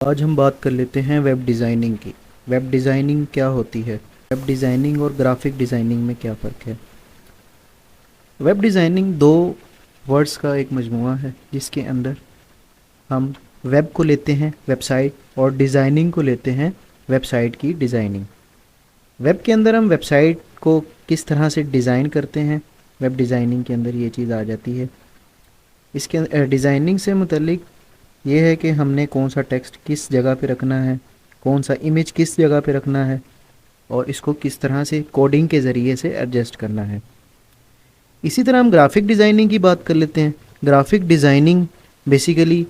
आज हम बात कर लेते हैं वेब डिज़ाइनिंग की। वेब डिज़ाइनिंग क्या होती है? वेब डिज़ाइनिंग और ग्राफिक डिज़ाइनिंग में क्या फ़र्क है? वेब डिज़ाइनिंग दो वर्ड्स का एक मजमूआ है जिसके अंदर हम वेब को लेते हैं वेबसाइट और डिज़ाइनिंग को लेते हैं वेबसाइट की डिज़ाइनिंग। वेब के अंदर हम वेबसाइट को किस तरह से डिज़ाइन करते हैं, वेब डिज़ाइनिंग के अंदर ये चीज़ आ जाती है। इसके डिज़ाइनिंग से मुतल्लिक ये है कि हमने कौन सा टेक्स्ट किस जगह पे रखना है, कौन सा इमेज किस जगह पे रखना है और इसको किस तरह से कोडिंग के ज़रिए से एडजस्ट करना है। इसी तरह हम ग्राफिक डिज़ाइनिंग की बात कर लेते हैं। ग्राफिक डिज़ाइनिंग बेसिकली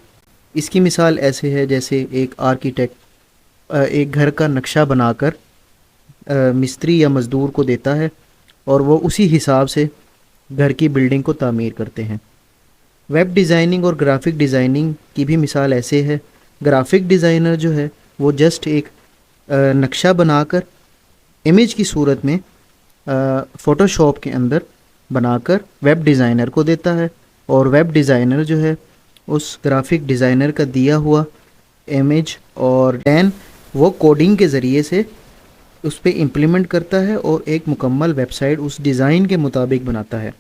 इसकी मिसाल ऐसे है जैसे एक आर्किटेक्ट एक घर का नक्शा बनाकर मिस्त्री या मज़दूर को देता है और वो उसी हिसाब से घर की बिल्डिंग को तामीर करते हैं। वेब डिज़ाइनिंग और ग्राफिक डिज़ाइनिंग की भी मिसाल ऐसे है। ग्राफिक डिज़ाइनर जो है वो जस्ट एक नक्शा बनाकर इमेज की सूरत में फ़ोटोशॉप के अंदर बनाकर वेब डिज़ाइनर को देता है और वेब डिज़ाइनर जो है उस ग्राफिक डिज़ाइनर का दिया हुआ इमेज और डैन वो कोडिंग के ज़रिए से उस पर इम्प्लीमेंट करता है और एक मुकम्मल वेबसाइट उस डिज़ाइन के मुताबिक बनाता है।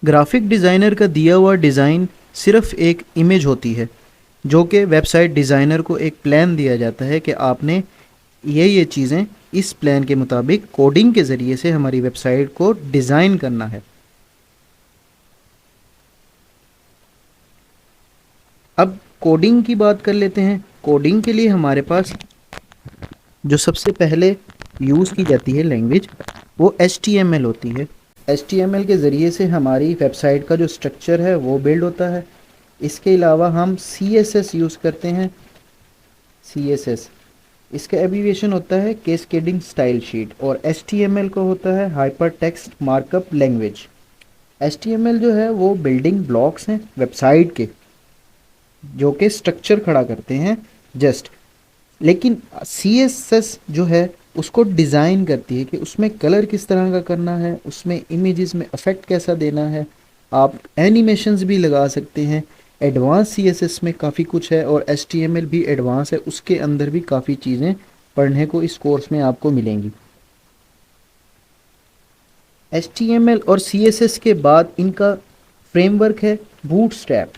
ग्राफिक डिज़ाइनर का दिया हुआ डिज़ाइन सिर्फ एक इमेज होती है जो कि वेबसाइट डिज़ाइनर को एक प्लान दिया जाता है कि आपने ये चीज़ें इस प्लान के मुताबिक कोडिंग के ज़रिए से हमारी वेबसाइट को डिज़ाइन करना है। अब कोडिंग की बात कर लेते हैं। कोडिंग के लिए हमारे पास जो सबसे पहले यूज़ की जाती है लैंग्वेज वो HTML होती है। HTML के ज़रिए से हमारी वेबसाइट का जो स्ट्रक्चर है वो बिल्ड होता है। इसके अलावा हम CSS यूज़ करते हैं। CSS इसका एब्रीविएशन होता है कैस्केडिंग स्टाइल शीट और HTML को होता है hyper text markup language. HTML जो है वो बिल्डिंग ब्लॉक्स हैं वेबसाइट के जो कि स्ट्रक्चर खड़ा करते हैं जस्ट। लेकिन CSS जो है उसको डिज़ाइन करती है कि उसमें कलर किस तरह का करना है, उसमें इमेजेस में इफेक्ट कैसा देना है, आप एनिमेशंस भी लगा सकते हैं। एडवांस CSS में काफ़ी कुछ है और HTML भी एडवांस है, उसके अंदर भी काफ़ी चीज़ें पढ़ने को इस कोर्स में आपको मिलेंगी। HTML और CSS के बाद इनका फ्रेमवर्क है बूटस्ट्रैप।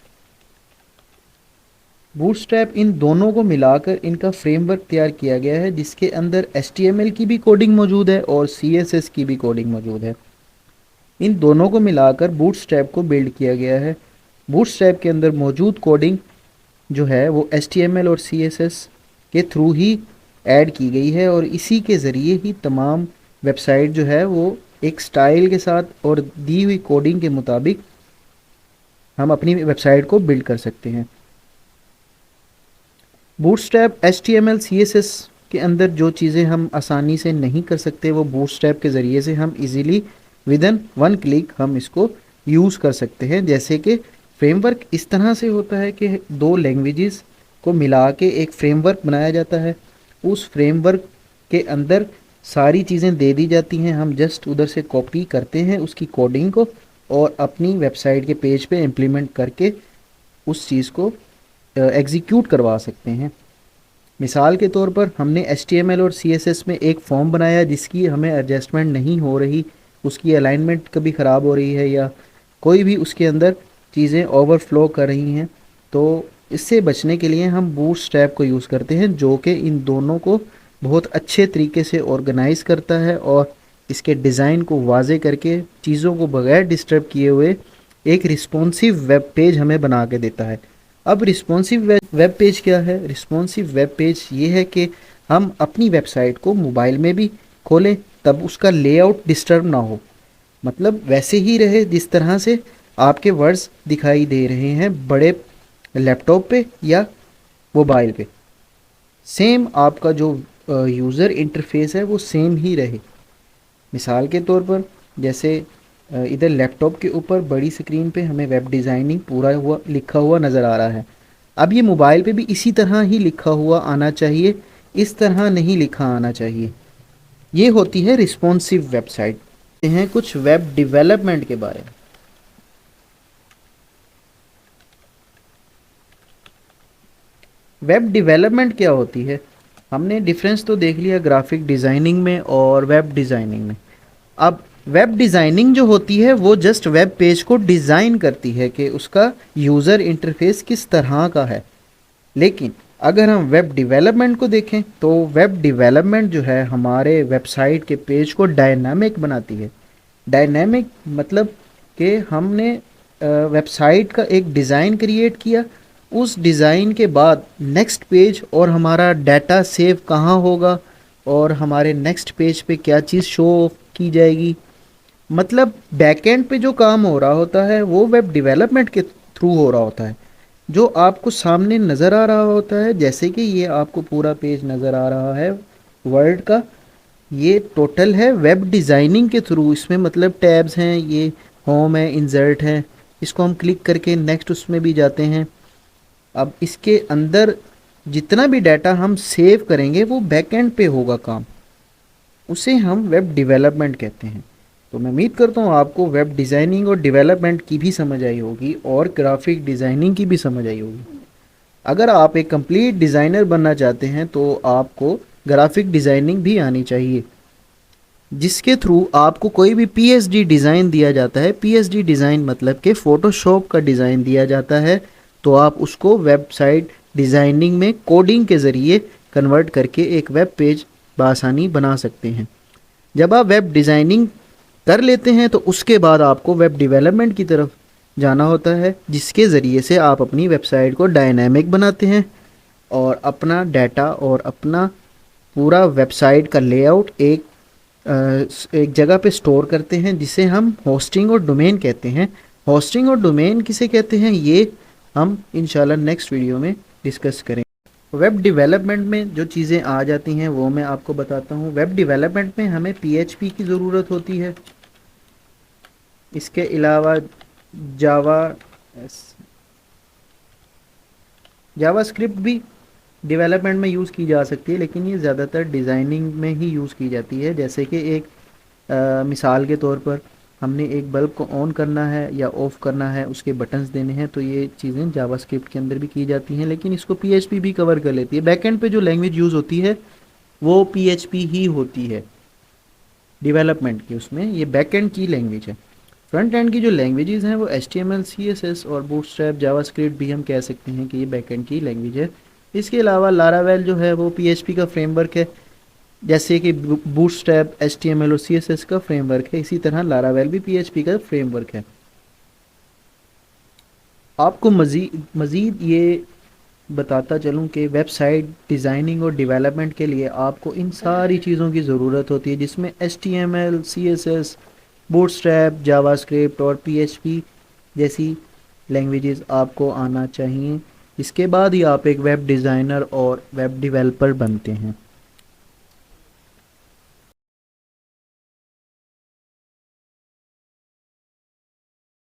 बूटस्ट्रैप इन दोनों को मिलाकर इनका फ्रेमवर्क तैयार किया गया है जिसके अंदर HTML की भी कोडिंग मौजूद है और CSS की भी कोडिंग मौजूद है। इन दोनों को मिलाकर बूटस्ट्रैप को बिल्ड किया गया है। बूटस्ट्रैप के अंदर मौजूद कोडिंग जो है वो HTML और CSS के थ्रू ही ऐड की गई है और इसी के ज़रिए ही तमाम वेबसाइट जो है वो एक स्टाइल के साथ और दी हुई कोडिंग के मुताबिक हम अपनी वेबसाइट को बिल्ड कर सकते हैं। बूटस्ट्रैप HTML CSS के अंदर जो चीज़ें हम आसानी से नहीं कर सकते वो बूटस्ट्रैप के ज़रिए से हम इजीली विदिन वन क्लिक हम इसको यूज़ कर सकते हैं। जैसे कि फ्रेमवर्क इस तरह से होता है कि दो लैंग्वेजेस को मिला के एक फ्रेमवर्क बनाया जाता है। उस फ्रेमवर्क के अंदर सारी चीज़ें दे दी जाती हैं, हम जस्ट उधर से कॉपी करते हैं उसकी कोडिंग को और अपनी वेबसाइट के पेज पे इम्प्लीमेंट करके उस चीज़ को एग्जीक्यूट करवा सकते हैं। मिसाल के तौर पर हमने HTML और CSS में एक फॉर्म बनाया जिसकी हमें एडजस्टमेंट नहीं हो रही, उसकी अलाइनमेंट कभी ख़राब हो रही है या कोई भी उसके अंदर चीज़ें ओवरफ्लो कर रही हैं, तो इससे बचने के लिए हम बूटस्ट्रैप को यूज़ करते हैं जो कि इन दोनों को बहुत अच्छे तरीके से ऑर्गेनाइज़ करता है और इसके डिज़ाइन को वाजे करके चीज़ों को बगैर डिस्टर्ब किए हुए एक रिस्पॉन्सिव वेब पेज हमें बना के देता है। अब रिस्पॉन्सिव वेब पेज क्या है? रिस्पॉन्सिव वेब पेज ये है कि हम अपनी वेबसाइट को मोबाइल में भी खोलें तब उसका लेआउट डिस्टर्ब ना हो, मतलब वैसे ही रहे जिस तरह से आपके वर्ड्स दिखाई दे रहे हैं बड़े लैपटॉप पे या मोबाइल पे। सेम आपका जो यूज़र इंटरफेस है वो सेम ही रहे। मिसाल के तौर पर जैसे इधर लैपटॉप के ऊपर बड़ी स्क्रीन पे हमें वेब डिज़ाइनिंग पूरा हुआ लिखा हुआ नज़र आ रहा है। अब ये मोबाइल पे भी इसी तरह ही लिखा हुआ आना चाहिए, इस तरह नहीं लिखा आना चाहिए। ये होती है रिस्पॉन्सिव वेबसाइट। ये हैं कुछ वेब डेवलपमेंट के बारे में। वेब डेवलपमेंट क्या होती है? हमने डिफरेंस तो देख लिया ग्राफिक डिज़ाइनिंग में और वेब डिज़ाइनिंग में। अब वेब डिज़ाइनिंग जो होती है वो जस्ट वेब पेज को डिज़ाइन करती है कि उसका यूज़र इंटरफेस किस तरह का है। लेकिन अगर हम वेब डेवलपमेंट को देखें तो वेब डेवलपमेंट जो है हमारे वेबसाइट के पेज को डायनामिक बनाती है। डायनामिक मतलब कि हमने वेबसाइट का एक डिज़ाइन क्रिएट किया, उस डिज़ाइन के बाद नेक्स्ट पेज और हमारा डाटा सेव कहाँ होगा और हमारे नेक्स्ट पेज पे क्या चीज़ शो की जाएगी, मतलब बैकएंड पे जो काम हो रहा होता है वो वेब डेवलपमेंट के थ्रू हो रहा होता है। जो आपको सामने नज़र आ रहा होता है, जैसे कि ये आपको पूरा पेज नज़र आ रहा है वर्ड का, ये टोटल है वेब डिज़ाइनिंग के थ्रू। इसमें मतलब टैब्स हैं, ये होम है, इंसर्ट है, इसको हम क्लिक करके नेक्स्ट उसमें भी जाते हैं। अब इसके अंदर जितना भी डाटा हम सेव करेंगे वो बैकएंड पे होगा काम, उसे हम वेब डेवलपमेंट कहते हैं। तो मैं उम्मीद करता हूँ आपको वेब डिज़ाइनिंग और डेवलपमेंट की भी समझ आई होगी और ग्राफिक डिज़ाइनिंग की भी समझ आई होगी। अगर आप एक कंप्लीट डिज़ाइनर बनना चाहते हैं तो आपको ग्राफिक डिज़ाइनिंग भी आनी चाहिए, जिसके थ्रू आपको कोई भी पीएचडी डिज़ाइन दिया जाता है। पीएचडी डिज़ाइन मतलब कि फ़ोटोशॉप का डिज़ाइन दिया जाता है, तो आप उसको वेबसाइट डिज़ाइनिंग में कोडिंग के ज़रिए कन्वर्ट करके एक वेब पेज बआसानी बना सकते हैं। जब आप वेब डिज़ाइनिंग कर लेते हैं तो उसके बाद आपको वेब डेवलपमेंट की तरफ जाना होता है, जिसके ज़रिए से आप अपनी वेबसाइट को डायनामिक बनाते हैं और अपना डाटा और अपना पूरा वेबसाइट का लेआउट एक जगह पे स्टोर करते हैं, जिसे हम होस्टिंग और डोमेन कहते हैं। होस्टिंग और डोमेन किसे कहते हैं ये हम इंशाल्लाह नेक्स्ट वीडियो में डिस्कस करें। वेब डेवलपमेंट में जो चीज़ें आ जाती हैं वो मैं आपको बताता हूँ। वेब डेवलपमेंट में हमें पीएचपी की ज़रूरत होती है, इसके अलावा जावा जावा स्क्रिप्ट भी डेवलपमेंट में यूज़ की जा सकती है, लेकिन ये ज़्यादातर डिज़ाइनिंग में ही यूज़ की जाती है। जैसे कि एक मिसाल के तौर पर हमने एक बल्ब को ऑन करना है या ऑफ़ करना है, उसके बटन्स देने हैं, तो ये चीज़ें जावा स्क्रिप्ट के अंदर भी की जाती हैं, लेकिन इसको पीएचपी भी कवर कर लेती है। बैकएंड पे जो लैंग्वेज यूज़ होती है वो पीएचपी ही होती है डेवलपमेंट की, उसमें ये बैकएंड की लैंग्वेज है। फ्रंट एंड की जो लैंग्वेजेस हैं वो HTML, CSS और बूटस्ट्रैप, जावास्क्रिप्ट भी हम कह सकते हैं कि ये बैकएंड की लैंग्वेज है। इसके अलावा लारावेल जो है वो पीएचपी का फ्रेमवर्क है, जैसे कि बूटस्ट्रैप HTML और CSS का फ्रेमवर्क है, इसी तरह लारावेल भी पीएचपी का फ्रेमवर्क है। आपको मज़ीद ये बताता चलूँ कि वेबसाइट डिज़ाइनिंग और डेवलपमेंट के लिए आपको इन सारी चीज़ों की ज़रूरत होती है, जिसमें HTML, CSS, बूटस्ट्रैप, जावास्क्रिप्ट और पीएचपी जैसी लैंग्वेजेस आपको आना चाहिए। इसके बाद ही आप एक वेब डिज़ाइनर और वेब डेवलपर बनते हैं।